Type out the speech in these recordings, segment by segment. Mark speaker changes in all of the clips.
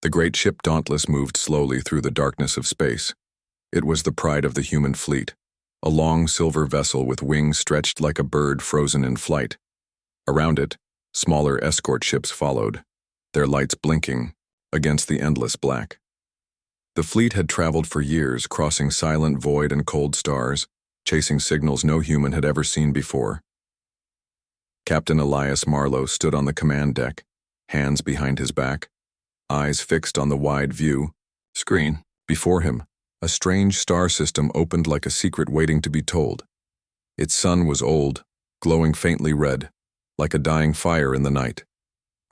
Speaker 1: The great ship Dauntless moved slowly through the darkness of space. It was the pride of the human fleet, a long silver vessel with wings stretched like a bird frozen in flight. Around it, smaller escort ships followed, their lights blinking against the endless black. The fleet had traveled for years, crossing silent void and cold stars, chasing signals no human had ever seen before. Captain Elias Marlowe stood on the command deck, hands behind his back, eyes fixed on the wide view screen. Before him, a strange star system opened like a secret waiting to be told. Its sun was old, glowing faintly red, like a dying fire in the night.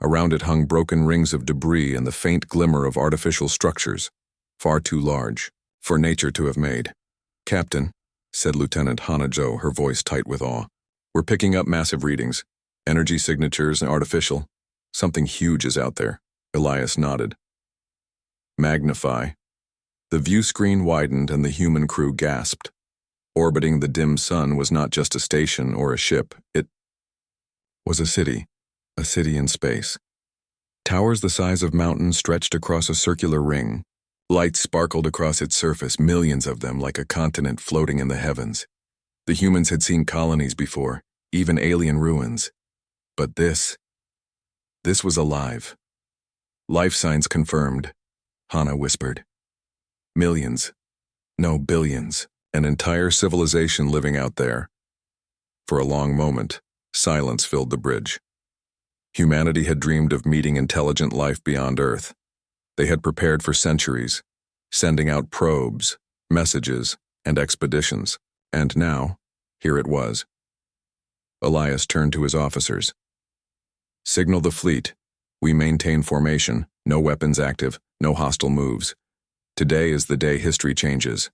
Speaker 1: Around it hung broken rings of debris and the faint glimmer of artificial structures, far too large for nature to have made. "Captain," said Lieutenant Hanajo, her voice tight with awe, "we're picking up massive readings, energy signatures and artificial. Something huge is out there." Elias nodded. "Magnify." The view screen widened and the human crew gasped. Orbiting the dim sun was not just a station or a ship, it was a city in space. Towers the size of mountains stretched across a circular ring. Lights sparkled across its surface, millions of them like a continent floating in the heavens. The humans had seen colonies before, even alien ruins. But this was alive. "Life signs confirmed," Hana whispered. "Millions, no billions, an entire civilization living out there." For a long moment, silence filled the bridge. Humanity had dreamed of meeting intelligent life beyond Earth. They had prepared for centuries, sending out probes, messages, and expeditions. And now, here it was. Elias turned to his officers. "Signal the fleet. We maintain formation, no weapons active, no hostile moves. Today is the day history changes."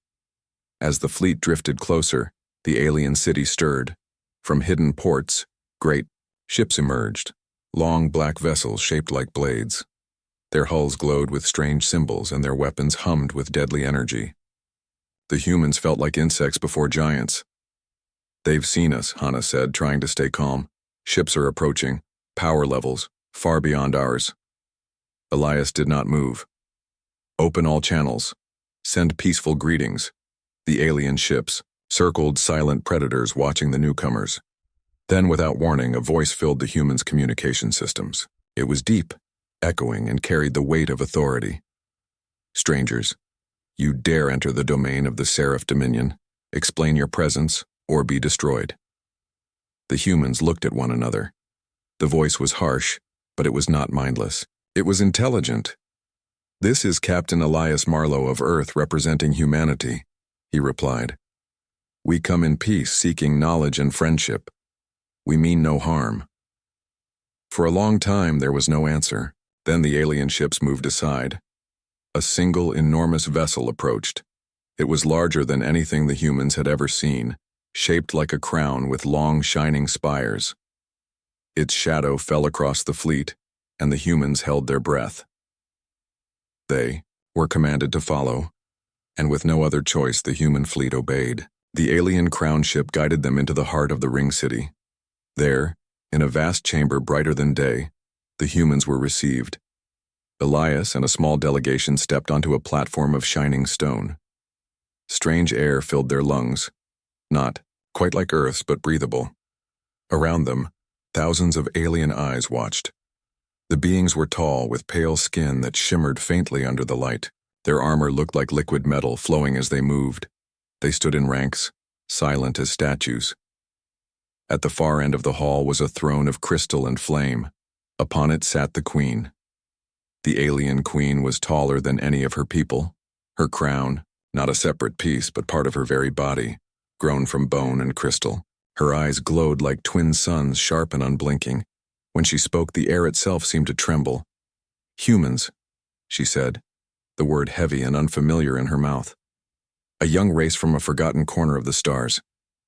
Speaker 1: As the fleet drifted closer, the alien city stirred. From hidden ports, great ships emerged, long black vessels shaped like blades. Their hulls glowed with strange symbols and their weapons hummed with deadly energy. The humans felt like insects before giants. "They've seen us," Hana said, trying to stay calm. "Ships are approaching, power levels, far beyond ours." Elias did not move. "Open all channels. Send peaceful greetings." The alien ships circled silent predators watching the newcomers. Then, without warning, a voice filled the humans' communication systems. It was deep, echoing, and carried the weight of authority. "Strangers, you dare enter the domain of the Seraph Dominion, explain your presence, or be destroyed." The humans looked at one another. The voice was harsh, but it was not mindless. It was intelligent. "This is Captain Elias Marlowe of Earth representing humanity," he replied. "We come in peace, seeking knowledge and friendship. We mean no harm." For a long time there was no answer. Then the alien ships moved aside. A single enormous vessel approached. It was larger than anything the humans had ever seen, shaped like a crown with long shining spires. Its shadow fell across the fleet, and the humans held their breath. They were commanded to follow, and with no other choice the human fleet obeyed. The alien crown ship guided them into the heart of the ring city. There, in a vast chamber brighter than day, the humans were received. Elias and a small delegation stepped onto a platform of shining stone. Strange air filled their lungs, not quite like Earth's but breathable. Around them, thousands of alien eyes watched. The beings were tall, with pale skin that shimmered faintly under the light. Their armor looked like liquid metal flowing as they moved. They stood in ranks, silent as statues. At the far end of the hall was a throne of crystal and flame. Upon it sat the queen. The alien queen was taller than any of her people. Her crown, not a separate piece but part of her very body, grown from bone and crystal. Her eyes glowed like twin suns, sharp and unblinking. When she spoke, the air itself seemed to tremble. "Humans," she said, the word heavy and unfamiliar in her mouth. "A young race from a forgotten corner of the stars.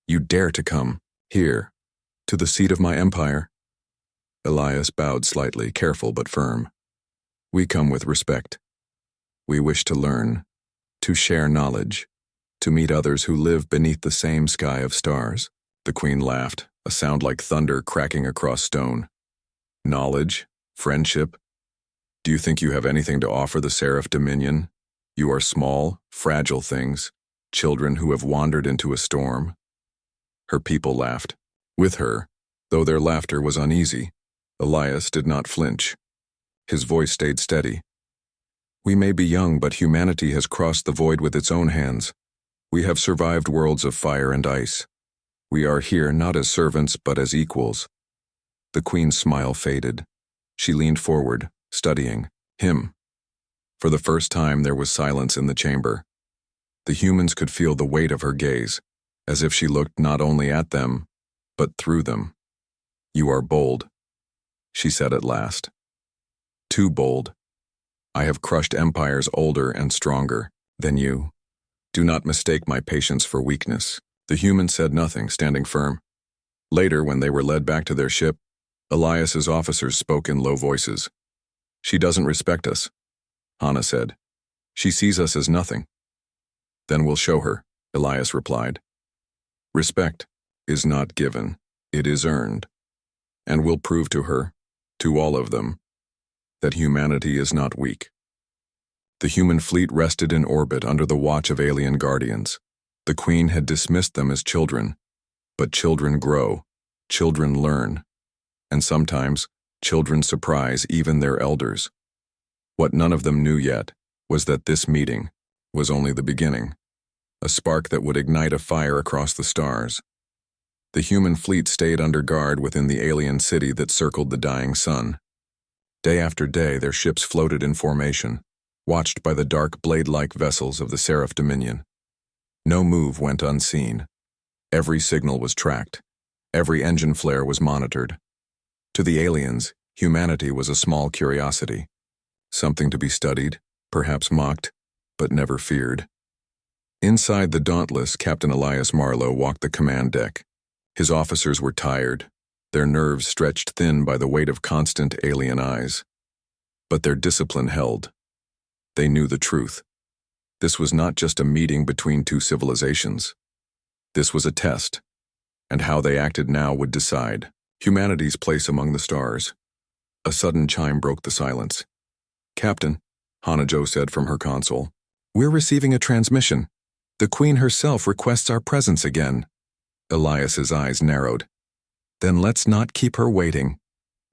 Speaker 1: You dare to come here, to the seat of my empire?" Elias bowed slightly, careful but firm. "We come with respect. We wish to learn, to share knowledge, to meet others who live beneath the same sky of stars." The queen laughed, a sound like thunder cracking across stone. "Knowledge, friendship. Do you think you have anything to offer the Seraph Dominion? You are small, fragile things, children who have wandered into a storm. Her people laughed. With her, though their laughter was uneasy, Elias did not flinch. His voice stayed steady. We may be young, but humanity has crossed the void with its own hands. We have survived worlds of fire and ice. We are here not as servants, but as equals. The Queen's smile faded. She leaned forward, studying him. For the first time, there was silence in the chamber. The humans could feel the weight of her gaze, as if she looked not only at them, but through them. You are bold, she said at last. Too bold. I have crushed empires older and stronger than you. Do not mistake my patience for weakness. The human said nothing, standing firm. Later, when they were led back to their ship, Elias's officers spoke in low voices. She doesn't respect us, Hana said. She sees us as nothing. Then we'll show her, Elias replied. Respect is not given, it is earned. And we'll prove to her, to all of them, that humanity is not weak. The human fleet rested in orbit under the watch of alien guardians. The Queen had dismissed them as children, but children grow, children learn, and sometimes children surprise even their elders. What none of them knew yet was that this meeting was only the beginning, a spark that would ignite a fire across the stars. The human fleet stayed under guard within the alien city that circled the dying sun. Day after day, their ships floated in formation, watched by the dark blade-like vessels of the Seraph Dominion. No move went unseen. Every signal was tracked. Every engine flare was monitored. To the aliens, humanity was a small curiosity, something to be studied, perhaps mocked, but never feared. Inside the Dauntless, Captain Elias Marlowe walked the command deck. His officers were tired, their nerves stretched thin by the weight of constant alien eyes. But their discipline held. They knew the truth. This was not just a meeting between two civilizations. This was a test, and how they acted now would decide humanity's place among the stars. A sudden chime broke the silence. Captain, Hanajo said from her console, we're receiving a transmission. The Queen herself requests our presence again. Elias's eyes narrowed. Then let's not keep her waiting.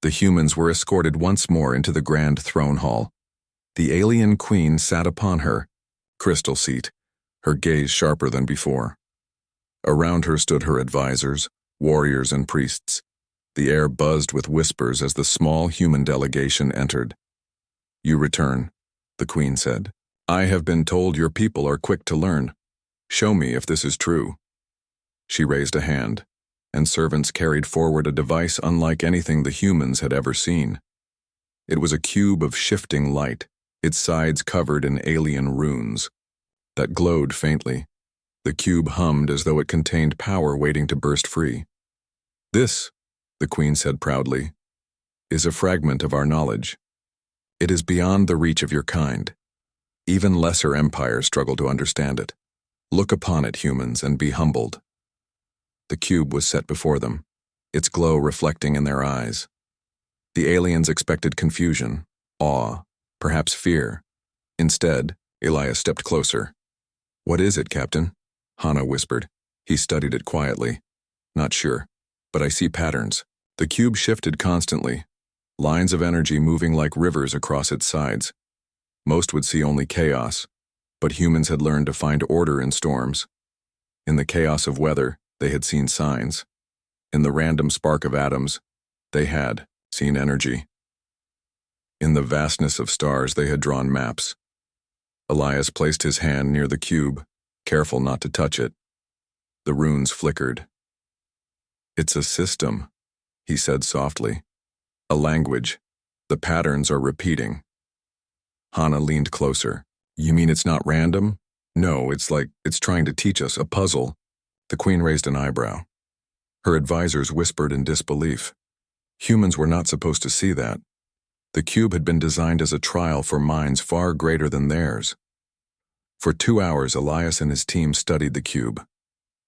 Speaker 1: The humans were escorted once more into the grand throne hall. The alien Queen sat upon her crystal seat, her gaze sharper than before. Around her stood her advisors, warriors and priests. The air buzzed with whispers as the small human delegation entered. You return, the Queen said. I have been told your people are quick to learn. Show me if this is true. She raised a hand, and servants carried forward a device unlike anything the humans had ever seen. It was a cube of shifting light, its sides covered in alien runes that glowed faintly. The cube hummed as though it contained power waiting to burst free. This, the Queen said proudly, is a fragment of our knowledge. It is beyond the reach of your kind. Even lesser empires struggle to understand it. Look upon it, humans, and be humbled. The cube was set before them, its glow reflecting in their eyes. The aliens expected confusion, awe, perhaps fear. Instead, Elias stepped closer. What is it, Captain? Hana whispered. He studied it quietly. Not sure, but I see patterns. The cube shifted constantly, lines of energy moving like rivers across its sides. Most would see only chaos, but humans had learned to find order in storms. In the chaos of weather, they had seen signs. In the random spark of atoms, they had seen energy. In the vastness of stars, they had drawn maps. Elias placed his hand near the cube, careful not to touch it. The runes flickered. It's a system, he said softly. A language. The patterns are repeating. Hana leaned closer. You mean it's not random? No, it's like it's trying to teach us a puzzle. The Queen raised an eyebrow. Her advisors whispered in disbelief. Humans were not supposed to see that. The cube had been designed as a trial for minds far greater than theirs. For 2 hours, Elias and his team studied the cube.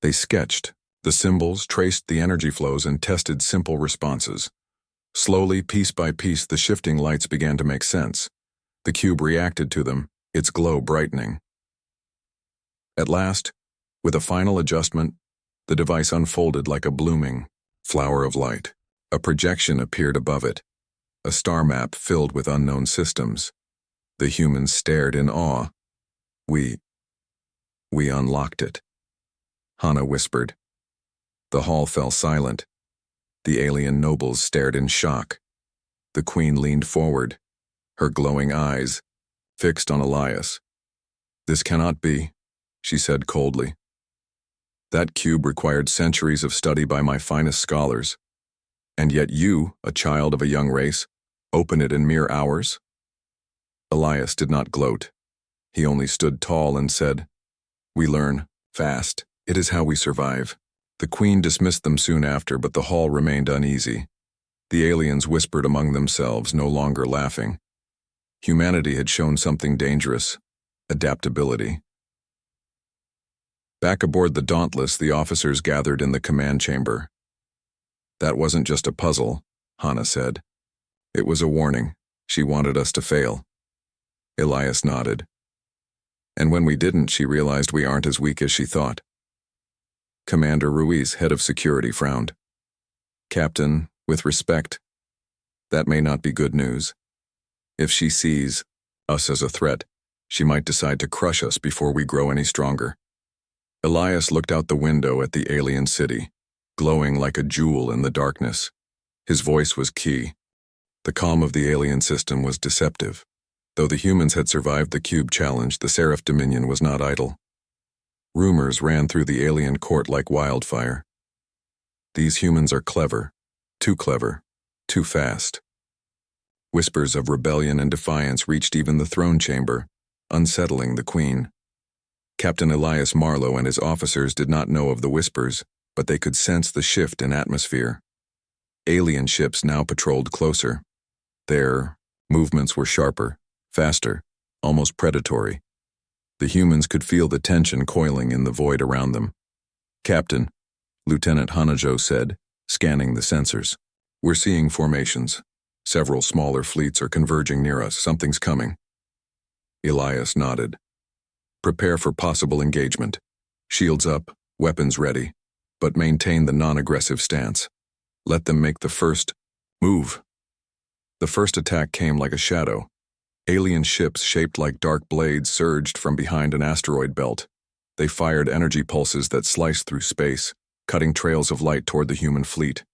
Speaker 1: They sketched the symbols, traced the energy flows, and tested simple responses. Slowly, piece by piece, the shifting lights began to make sense. The cube reacted to them, its glow brightening. At last, with a final adjustment, the device unfolded like a blooming flower of light. A projection appeared above it, a star map filled with unknown systems. The humans stared in awe. We unlocked it, Hana whispered. The hall fell silent. The alien nobles stared in shock. The queen leaned forward, her glowing eyes fixed on Elias. This cannot be, she said coldly. That cube required centuries of study by my finest scholars. And yet you, a child of a young race, open it in mere hours? Elias did not gloat. He only stood tall and said, We learn, fast. It is how we survive. The queen dismissed them soon after, but the hall remained uneasy. The aliens whispered among themselves, no longer laughing. Humanity had shown something dangerous, adaptability. Back aboard the Dauntless, the officers gathered in the command chamber. That wasn't just a puzzle, Hana said. It was a warning. She wanted us to fail. Elias nodded. And when we didn't, she realized we aren't as weak as she thought. Commander Ruiz, head of security, frowned. Captain, with respect, that may not be good news. If she sees us as a threat, she might decide to crush us before we grow any stronger. Elias looked out the window at the alien city, glowing like a jewel in the darkness. His voice was key. The calm of the alien system was deceptive. Though the humans had survived the cube challenge, the Seraph Dominion was not idle. Rumors ran through the alien court like wildfire. These humans are clever, too fast. Whispers of rebellion and defiance reached even the throne chamber, unsettling the queen. Captain Elias Marlowe and his officers did not know of the whispers, but they could sense the shift in atmosphere. Alien ships now patrolled closer. Their movements were sharper, faster, almost predatory. The humans could feel the tension coiling in the void around them. Captain, Lieutenant Hanajo said, scanning the sensors. We're seeing formations. Several smaller fleets are converging near us. Something's coming. Elias nodded. Prepare for possible engagement. Shields up, weapons ready, but maintain the non-aggressive stance. Let them make the first move. The first attack came like a shadow. Alien ships shaped like dark blades surged from behind an asteroid belt. They fired energy pulses that sliced through space, cutting trails of light toward the human fleet.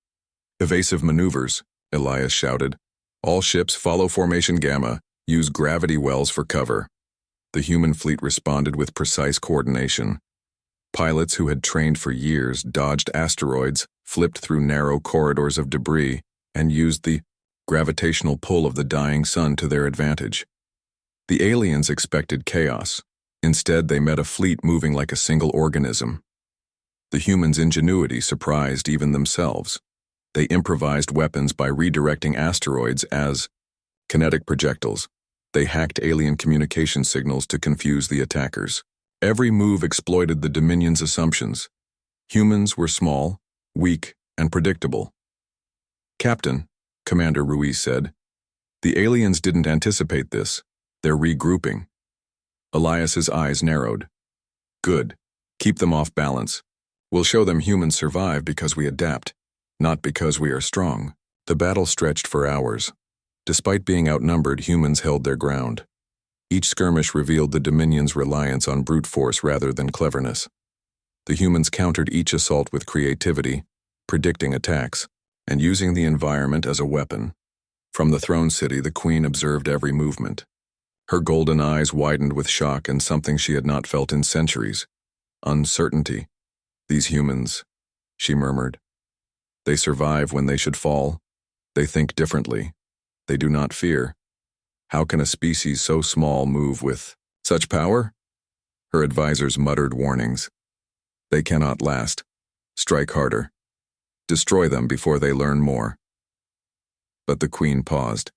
Speaker 1: Evasive maneuvers, Elias shouted. All ships follow formation Gamma, use gravity wells for cover. The human fleet responded with precise coordination. Pilots who had trained for years dodged asteroids, flipped through narrow corridors of debris, and used the gravitational pull of the dying sun to their advantage. The aliens expected chaos. Instead, they met a fleet moving like a single organism. The humans' ingenuity surprised even themselves. They improvised weapons by redirecting asteroids as kinetic projectiles. They hacked alien communication signals to confuse the attackers. Every move exploited the Dominion's assumptions. Humans were small, weak, and predictable. Captain, Commander Ruiz said, the aliens didn't anticipate this. They're regrouping. Elias's eyes narrowed. Good. Keep them off balance. We'll show them humans survive because we adapt, not because we are strong. The battle stretched for hours. Despite being outnumbered, humans held their ground. Each skirmish revealed the Dominion's reliance on brute force rather than cleverness. The humans countered each assault with creativity, predicting attacks, and using the environment as a weapon. From the throne city, the queen observed every movement. Her golden eyes widened with shock and something she had not felt in centuries. Uncertainty. These humans, she murmured. They survive when they should fall. They think differently. They do not fear. How can a species so small move with such power? Her advisors muttered warnings. They cannot last. Strike harder. Destroy them before they learn more. But the queen paused.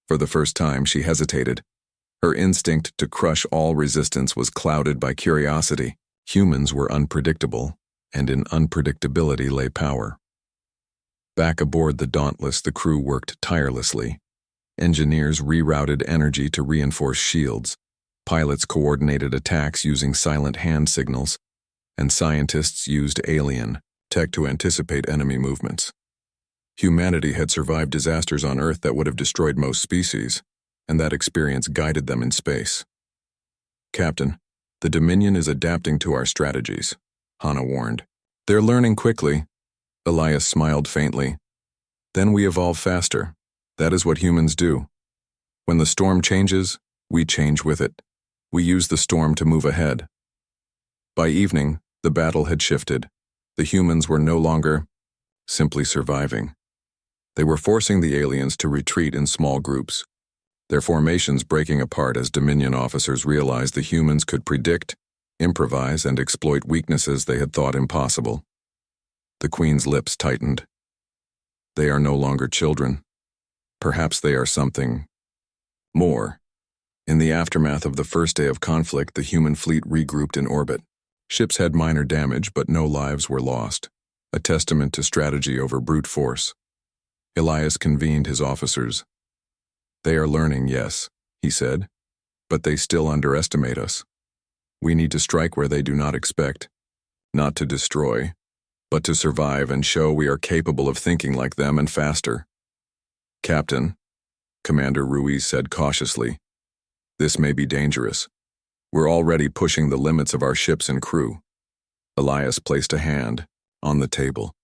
Speaker 1: For the first time, she hesitated. Her instinct to crush all resistance was clouded by curiosity. Humans were unpredictable, and in unpredictability lay power. Back aboard the Dauntless, the crew worked tirelessly. Engineers rerouted energy to reinforce shields. Pilots coordinated attacks using silent hand signals, and scientists used alien tech to anticipate enemy movements. Humanity had survived disasters on Earth that would have destroyed most species, and that experience guided them in space. "Captain, the Dominion is adapting to our strategies," Hana warned. "They're learning quickly." Elias smiled faintly. "Then we evolve faster. That is what humans do. When the storm changes, we change with it. We use the storm to move ahead." By evening, the battle had shifted. The humans were no longer simply surviving. They were forcing the aliens to retreat in small groups, their formations breaking apart as Dominion officers realized the humans could predict, improvise, and exploit weaknesses they had thought impossible. The Queen's lips tightened. They are no longer children. Perhaps they are something more. In the aftermath of the first day of conflict, the human fleet regrouped in orbit. Ships had minor damage, but no lives were lost, a testament to strategy over brute force. Elias convened his officers. "They are learning, yes," he said, "but they still underestimate us. We need to strike where they do not expect, not to destroy, but to survive and show we are capable of thinking like them and faster." "Captain," Commander Ruiz said cautiously, "this may be dangerous. We're already pushing the limits of our ships and crew." Elias placed a hand on the table.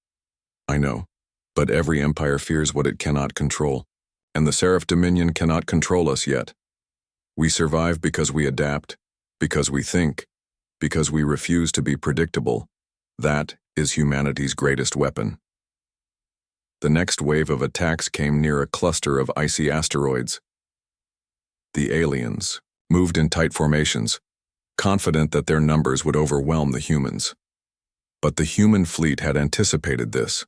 Speaker 1: "I know, but every empire fears what it cannot control, and the Seraph Dominion cannot control us yet. We survive because we adapt, because we think, because we refuse to be predictable. That is humanity's greatest weapon." The next wave of attacks came near a cluster of icy asteroids. The aliens moved in tight formations, confident that their numbers would overwhelm the humans. But the human fleet had anticipated this.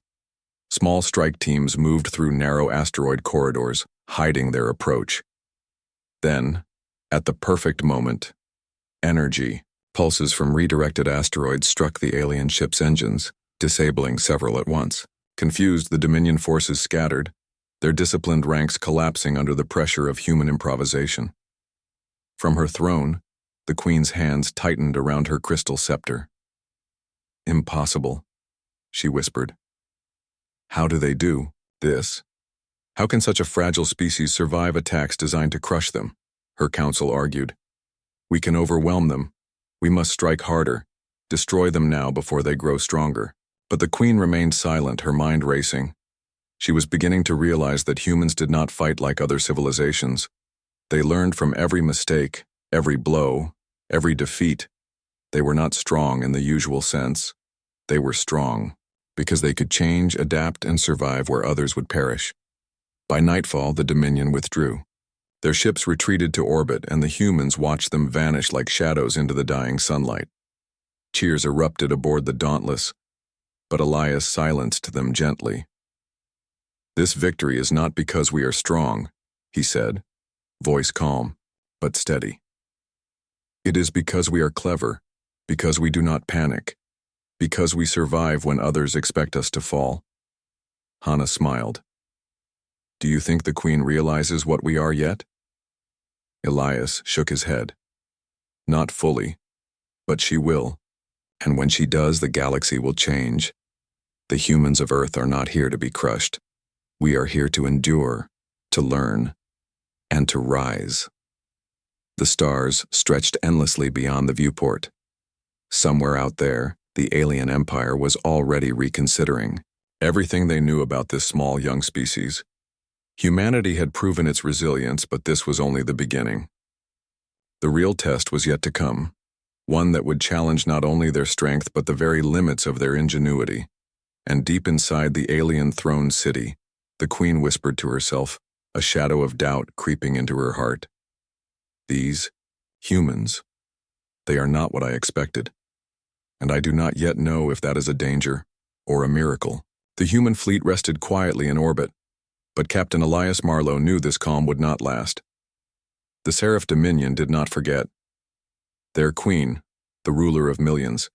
Speaker 1: Small strike teams moved through narrow asteroid corridors, hiding their approach. Then, at the perfect moment, energy pulses from redirected asteroids struck the alien ship's engines, disabling several at once. Confused, the Dominion forces scattered, their disciplined ranks collapsing under the pressure of human improvisation. From her throne, the Queen's hands tightened around her crystal scepter. "Impossible," she whispered. "How do they do this? How can such a fragile species survive attacks designed to crush them?" her council argued. "We can overwhelm them. We must strike harder, destroy them now before they grow stronger." But the Queen remained silent, her mind racing. She was beginning to realize that humans did not fight like other civilizations. They learned from every mistake, every blow, every defeat. They were not strong in the usual sense. They were strong because they could change, adapt, and survive where others would perish. By nightfall, the Dominion withdrew. Their ships retreated to orbit, and the humans watched them vanish like shadows into the dying sunlight. Cheers erupted aboard the Dauntless, but Elias silenced them gently. "This victory is not because we are strong," he said, voice calm, but steady. "It is because we are clever, because we do not panic, because we survive when others expect us to fall." Hana smiled. "Do you think the Queen realizes what we are yet?" Elias shook his head. "Not fully, but she will, and when she does, the galaxy will change. The humans of Earth are not here to be crushed. We are here to endure, to learn, and to rise." The stars stretched endlessly beyond the viewport. Somewhere out there, the alien empire was already reconsidering everything they knew about this small young species. Humanity had proven its resilience, but this was only the beginning. The real test was yet to come, one that would challenge not only their strength but the very limits of their ingenuity. And deep inside the alien throne city, the Queen whispered to herself, a shadow of doubt creeping into her heart. "These humans, they are not what I expected. And I do not yet know if that is a danger or a miracle." The human fleet rested quietly in orbit, but Captain Elias Marlowe knew this calm would not last. The Seraph Dominion did not forget. Their queen, the ruler of millions,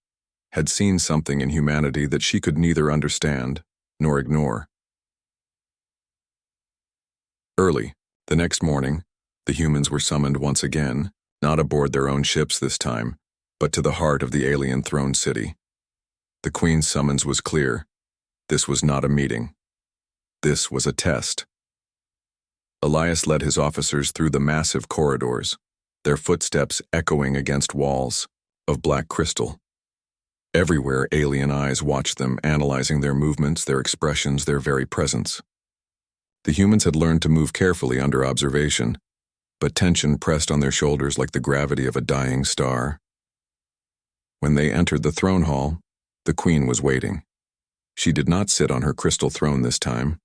Speaker 1: had seen something in humanity that she could neither understand nor ignore. Early, The next morning, the humans were summoned once again, not aboard their own ships this time, but to the heart of the alien throne city. The Queen's summons was clear. This was not a meeting. This was a test. Elias led his officers through the massive corridors, their footsteps echoing against walls of black crystal. Everywhere, alien eyes watched them, analyzing their movements, their expressions, their very presence. The humans had learned to move carefully under observation, but tension pressed on their shoulders like the gravity of a dying star. When they entered the throne hall, the Queen was waiting. She did not sit on her crystal throne this time.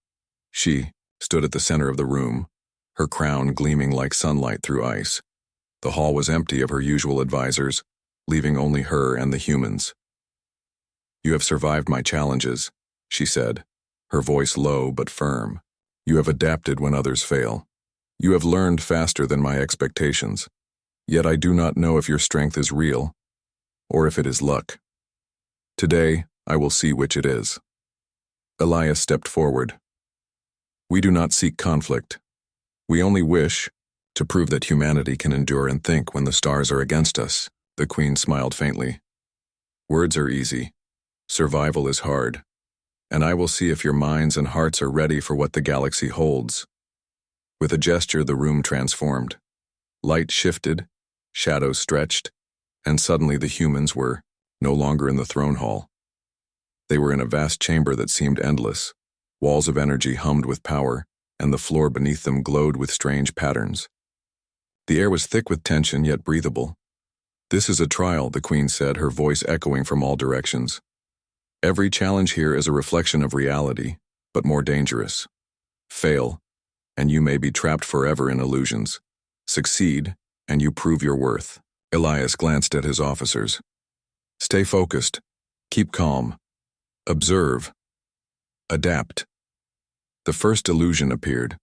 Speaker 1: She stood at the center of the room, her crown gleaming like sunlight through ice. The hall was empty of her usual advisors, leaving only her and the humans. "You have survived my challenges," she said, her voice low but firm. "You have adapted when others fail. You have learned faster than my expectations. Yet I do not know if your strength is real, or if it is luck. Today, I will see which it is." Elias stepped forward. "We do not seek conflict. We only wish to prove that humanity can endure and think when the stars are against us." The Queen smiled faintly. "Words are easy. Survival is hard. And I will see if your minds and hearts are ready for what the galaxy holds." With a gesture, the room transformed. Light shifted, shadows stretched, and suddenly the humans were no longer in the throne hall. They were in a vast chamber that seemed endless. Walls of energy hummed with power, and the floor beneath them glowed with strange patterns. The air was thick with tension, yet breathable. "This is a trial," the Queen said, her voice echoing from all directions. "Every challenge here is a reflection of reality, but more dangerous. Fail, and you may be trapped forever in illusions. Succeed, and you prove your worth." Elias glanced at his officers. "Stay focused. Keep calm. Observe. Adapt." The first illusion appeared.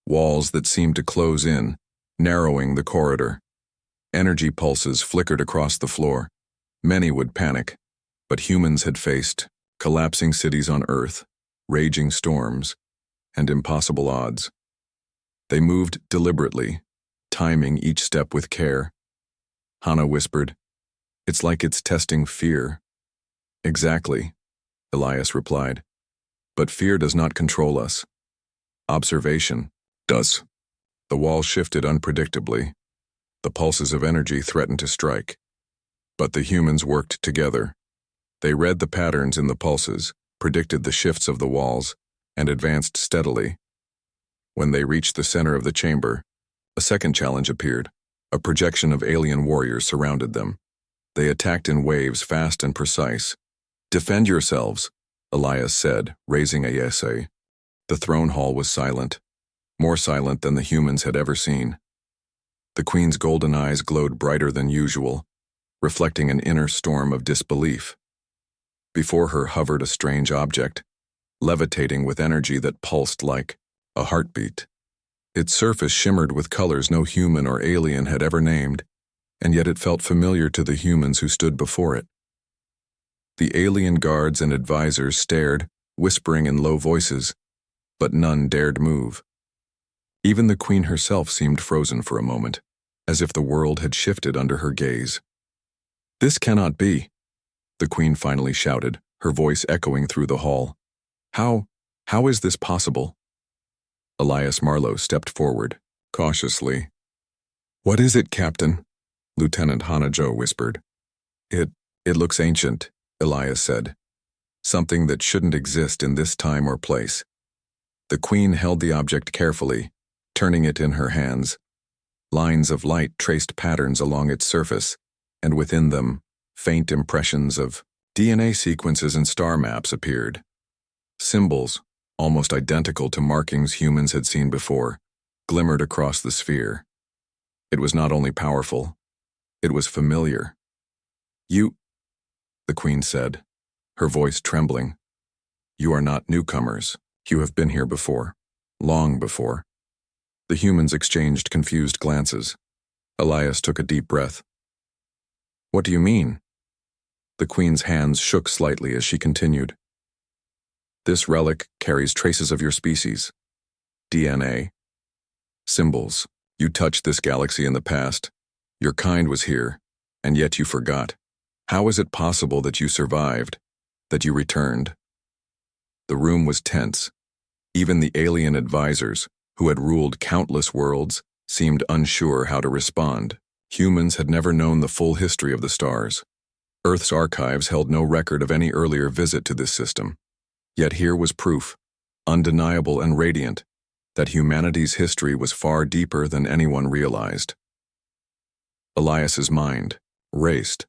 Speaker 1: Walls that seemed to close in, narrowing the corridor. Energy pulses flickered across the floor. Many would panic, but humans had faced collapsing cities on Earth, raging storms, and impossible odds. They moved deliberately, timing each step with care. Hannah whispered, "It's like it's testing fear." "Exactly," Elias replied. "But fear does not control us. Observation does." The wall shifted unpredictably. The pulses of energy threatened to strike. But the humans worked together. They read the patterns in the pulses, predicted the shifts of the walls, and advanced steadily. When they reached the center of the chamber, a second challenge appeared. A projection of alien warriors surrounded them. They attacked in waves, fast and precise. "Defend yourselves," Elias said, raising a essay. The throne hall was silent, more silent than the humans had ever seen. The Queen's golden eyes glowed brighter than usual, reflecting an inner storm of disbelief. Before her hovered a strange object, levitating with energy that pulsed like a heartbeat. Its surface shimmered with colors no human or alien had ever named, and yet it felt familiar to the humans who stood before it. The alien guards and advisors stared, whispering in low voices, but none dared move. Even the Queen herself seemed frozen for a moment, as if the world had shifted under her gaze. "This cannot be," the Queen finally shouted, her voice echoing through the hall. How is this possible?" Elias Marlowe stepped forward, cautiously. "What is it, Captain?" Lieutenant Hanajo whispered. It looks ancient," Elias said. "Something that shouldn't exist in this time or place." The Queen held the object carefully, turning it in her hands. Lines of light traced patterns along its surface, and within them, faint impressions of DNA sequences and star maps appeared. Symbols, almost identical to markings humans had seen before, glimmered across the sphere. It was not only powerful, it was familiar. "You," the Queen said, her voice trembling. "You are not newcomers. You have been here before, long before." The humans exchanged confused glances. Elias took a deep breath. "What do you mean?" The Queen's hands shook slightly as she continued. "This relic carries traces of your species. DNA. Symbols. You touched this galaxy in the past. Your kind was here, and yet you forgot. How is it possible that you survived, that you returned? The room was tense. Even the alien advisors, who had ruled countless worlds, seemed unsure how to respond. Humans had never known the full history of the stars. Earth's archives held no record of any earlier visit to this system. Yet here was proof, undeniable and radiant, that humanity's history was far deeper than anyone realized. Elias's mind raced.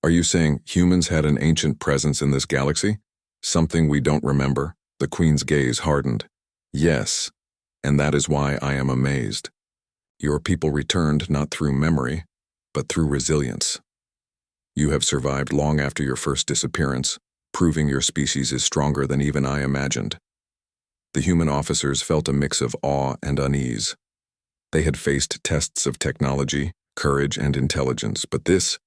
Speaker 1: Are you saying humans had an ancient presence in this galaxy? Something we don't remember? The Queen's gaze hardened. Yes, and that is why I am amazed. Your people returned not through memory, but through resilience. You have survived long after your first disappearance, proving your species is stronger than even I imagined. The human officers felt a mix of awe and unease. They had faced tests of technology, courage, and intelligence, but this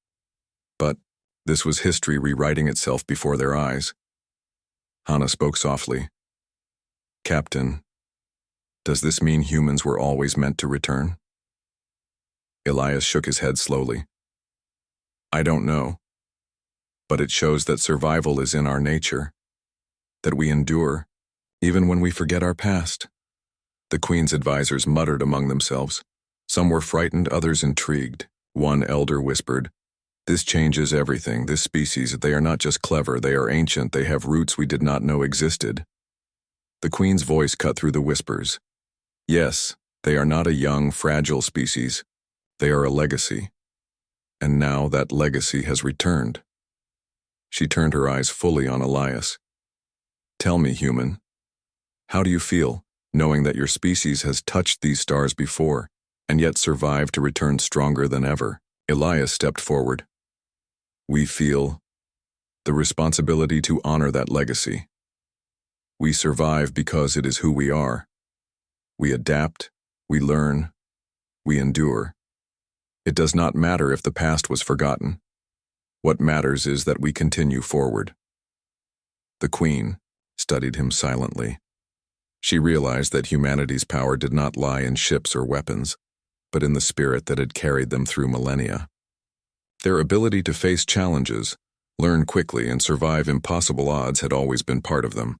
Speaker 1: was history rewriting itself before their eyes. Hana spoke softly. Captain, does this mean humans were always meant to return? Elias shook his head slowly. I don't know, but it shows that survival is in our nature, that we endure, even when we forget our past. The Queen's advisors muttered among themselves. Some were frightened, others intrigued. One elder whispered, This changes everything. This species, they are not just clever, they are ancient, they have roots we did not know existed. The Queen's voice cut through the whispers. Yes, they are not a young, fragile species. They are a legacy. And now that legacy has returned. She turned her eyes fully on Elias. Tell me, human, how do you feel, knowing that your species has touched these stars before, and yet survived to return stronger than ever? Elias stepped forward. We feel the responsibility to honor that legacy. We survive because it is who we are. We adapt, we learn, we endure. It does not matter if the past was forgotten. What matters is that we continue forward. The Queen studied him silently. She realized that humanity's power did not lie in ships or weapons, but in the spirit that had carried them through millennia. Their ability to face challenges, learn quickly, and survive impossible odds had always been part of them.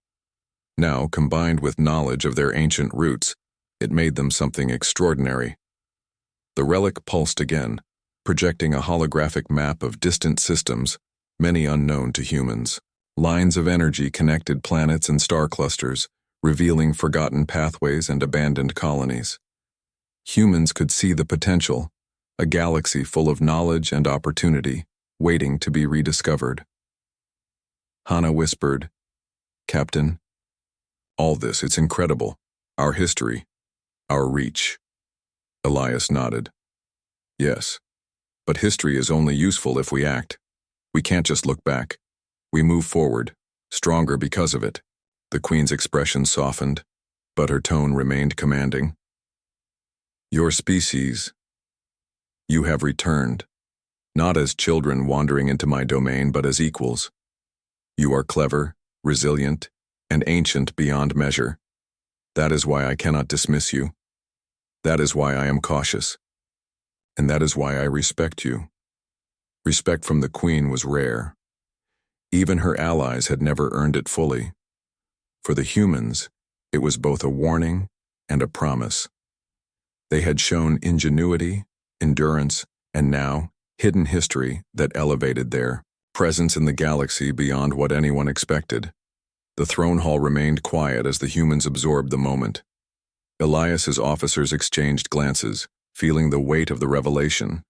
Speaker 1: Now, combined with knowledge of their ancient roots, it made them something extraordinary. The relic pulsed again, projecting a holographic map of distant systems, many unknown to humans. Lines of energy connected planets and star clusters, revealing forgotten pathways and abandoned colonies. Humans could see the potential, a galaxy full of knowledge and opportunity, waiting to be rediscovered. Hana whispered, Captain, all this, it's incredible. Our history, our reach. Elias nodded. Yes, but history is only useful if we act. We can't just look back. We move forward, stronger because of it. The Queen's expression softened, but her tone remained commanding. Your species, you have returned, not as children wandering into my domain, but as equals. You are clever, resilient, and ancient beyond measure. That is why I cannot dismiss you. That is why I am cautious. And that is why I respect you. Respect from the Queen was rare. Even her allies had never earned it fully. For the humans, it was both a warning and a promise. They had shown ingenuity, endurance, and now, hidden history that elevated their presence in the galaxy beyond what anyone expected. The throne hall remained quiet as the humans absorbed the moment. Elias's officers exchanged glances, feeling the weight of the revelation.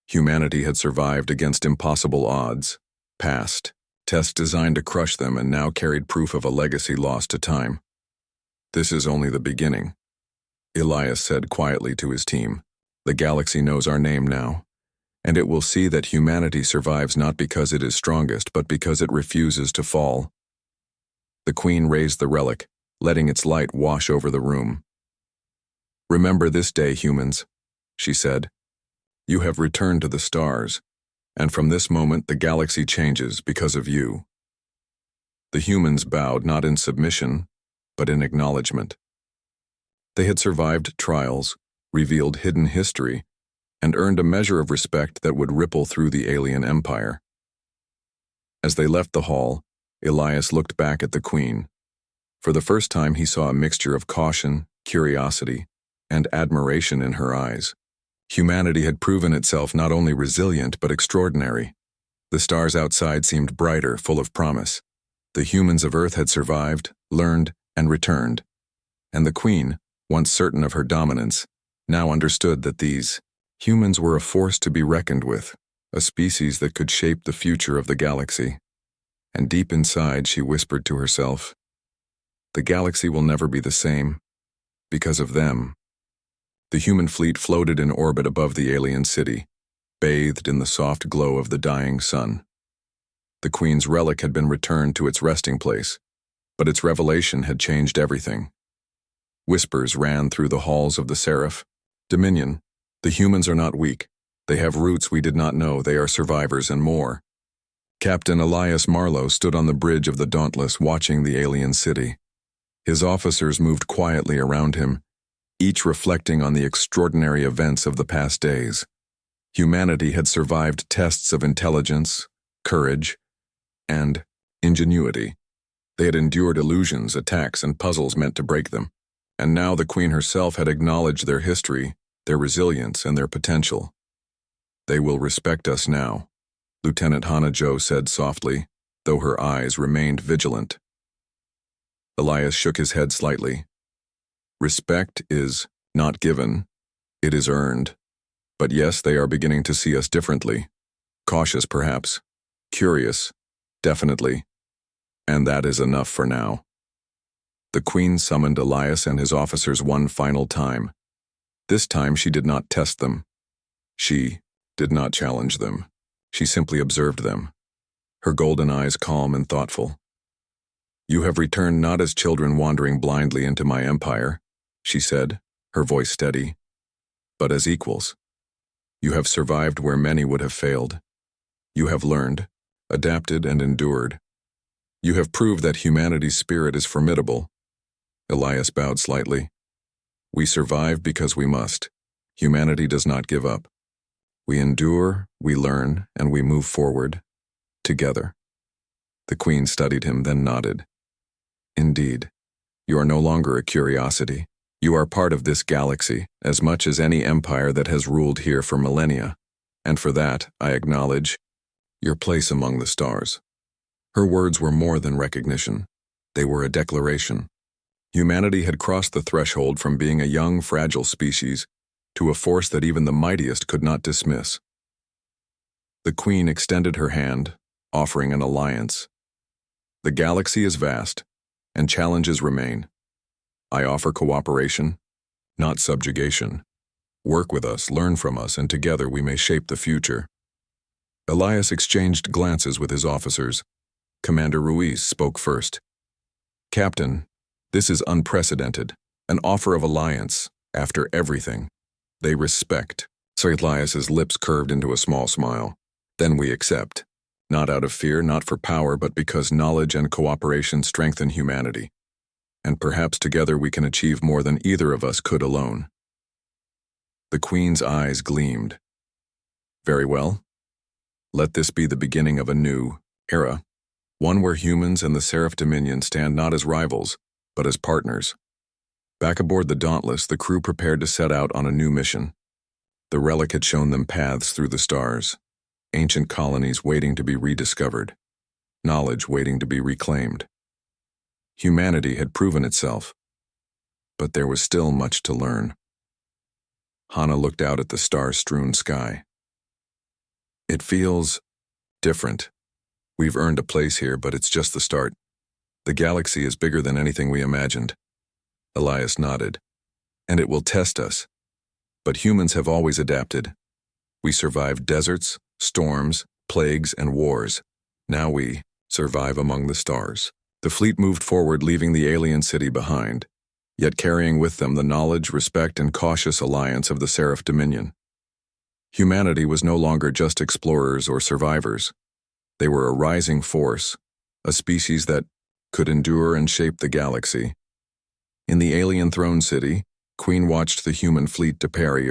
Speaker 1: Humanity had survived against impossible odds, passed tests designed to crush them, and now carried proof of a legacy lost to time. This is only the beginning, Elias said quietly to his team. The galaxy knows our name now, and it will see that humanity survives not because it is strongest, but because it refuses to fall. The Queen raised the relic, letting its light wash over the room. Remember this day, humans, she said. You have returned to the stars, and from this moment the galaxy changes because of you. The humans bowed not in submission, but in acknowledgement. They had survived trials, revealed hidden history, and earned a measure of respect that would ripple through the alien empire. As they left the hall, Elias looked back at the Queen. For the first time he saw a mixture of caution, curiosity, and admiration in her eyes. Humanity had proven itself not only resilient but extraordinary. The stars outside seemed brighter, full of promise. The humans of Earth had survived, learned, and returned. And the Queen, once certain of her dominance, now understood that these humans were a force to be reckoned with, a species that could shape the future of the galaxy. And deep inside she whispered to herself, "The galaxy will never be the same, because of them." The human fleet floated in orbit above the alien city, bathed in the soft glow of the dying sun. The Queen's relic had been returned to its resting place, but its revelation had changed everything. Whispers ran through the halls of the Seraph. "Dominion, the humans are not weak. They have roots we did not know. They are survivors and more." Captain Elias Marlowe stood on the bridge of the Dauntless watching the alien city. His officers moved quietly around him, each reflecting on the extraordinary events of the past days. Humanity had survived tests of intelligence, courage, and ingenuity. They had endured illusions, attacks, and puzzles meant to break them. And now the Queen herself had acknowledged their history, their resilience, and their potential. "They will respect us now," Lieutenant Hannah Jo said softly, though her eyes remained vigilant. Elias shook his head slightly. "Respect is not given, it is earned. But yes, they are beginning to see us differently. Cautious, perhaps. Curious, definitely. And that is enough for now." The Queen summoned Elias and his officers one final time. This time she did not test them. She did not challenge them. She simply observed them, her golden eyes calm and thoughtful. "You have returned not as children wandering blindly into my empire," she said, her voice steady, "but as equals. You have survived where many would have failed. You have learned, adapted, and endured. You have proved that humanity's spirit is formidable." Elias bowed slightly. "We survive because we must. Humanity does not give up. We endure, we learn, and we move forward, together." The Queen studied him, then nodded. "Indeed, you are no longer a curiosity. You are part of this galaxy, as much as any empire that has ruled here for millennia, and for that, I acknowledge your place among the stars." Her words were more than recognition. They were a declaration. Humanity had crossed the threshold from being a young, fragile species to a force that even the mightiest could not dismiss. The Queen extended her hand, offering an alliance. "The galaxy is vast, and challenges remain. I offer cooperation, not subjugation. Work with us, learn from us, and together we may shape the future." Elias exchanged glances with his officers. Commander Ruiz spoke first. "Captain, this is unprecedented, an offer of alliance, after everything. They respect." Sir Elias's lips curved into a small smile. "Then we accept. Not out of fear, not for power, but because knowledge and cooperation strengthen humanity. And perhaps together we can achieve more than either of us could alone." The Queen's eyes gleamed. "Very well. Let this be the beginning of a new era, one where humans and the Seraph Dominion stand not as rivals, but as partners." Back aboard the Dauntless, the crew prepared to set out on a new mission. The relic had shown them paths through the stars, ancient colonies waiting to be rediscovered, knowledge waiting to be reclaimed. Humanity had proven itself, but there was still much to learn. Hannah looked out at the star-strewn sky. "It feels different. We've earned a place here, but it's just the start. The galaxy is bigger than anything we imagined." Elias nodded. "And it will test us. But humans have always adapted. We survived deserts, storms, plagues, and wars. Now we survive among the stars." The fleet moved forward, leaving the alien city behind, yet carrying with them the knowledge, respect, and cautious alliance of the Seraph Dominion. Humanity was no longer just explorers or survivors. They were a rising force, a species that could endure and shape the galaxy. In the alien throne city, Queen watched the human fleet depart,